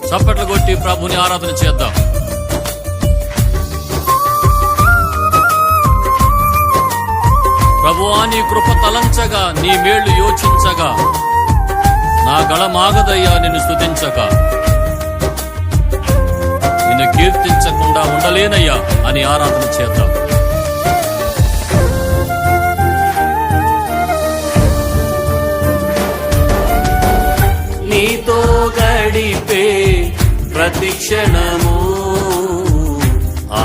చప్పట్లు కొట్టి ప్రభుని ఆరాధన చేద్దాం. ప్రభువా, నీ కృప తలంచగా, నీ మేళ్లు యోచించగా, నా గళమాగదయ్యా నిన్ను స్తుతించగా. నిన్ను కీర్తించకుండా ఉండలేనయ్యా అని ఆరాధన చేద్దాం. నీతో గడిపే ప్రతి క్షణము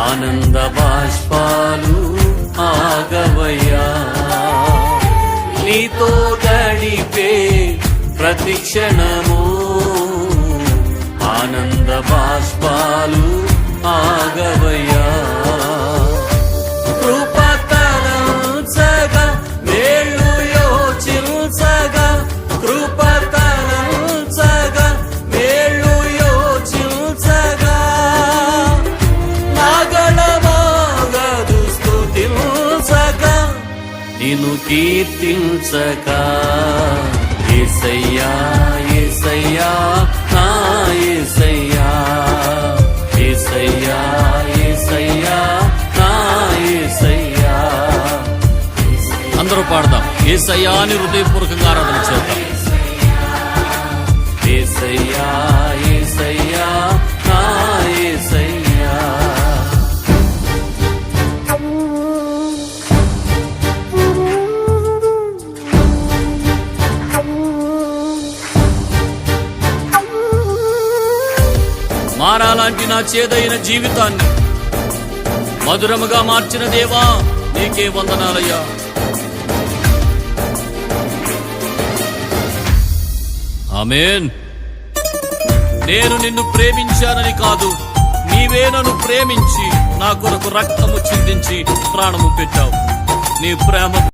ఆనంద బాష్పాలు ఆగవయ్యా. నీతో గడిపే ప్రతి క్షణము ఆనంద బాష్పాలు ఆగవయ్యా. కృపతలంచగా మేళ్ళు యోచించగా, కృపతలంచగా మేళ్ళు యోచించగా, నాగళమాగదు స్తుతించగా, నిన్ను కీర్తించగా. యేసయ్యా యేసయ్యా నా యేసయ్యా, యేసయ్యా యేసయ్యా నా యేసయ్యా. అందరూ పాడదాం. యేసయ్యా అని హృదయపూర్వకంగా ఆరాధన చేద్దాం. యేసయ్యా యేసయ్యా నా యేసయ్యా. మారాలాంటి నా చేదైన జీవితాన్ని మధురముగా మార్చిన దేవా, నీకే వందనాలయ్యా. ఆమేన్. నేను నిన్ను ప్రేమించానని కాదు, నీవే నన్ను ప్రేమించి నా కొరకు రక్తము చిందించి ప్రాణము పెట్టావు. నీ ప్రేమ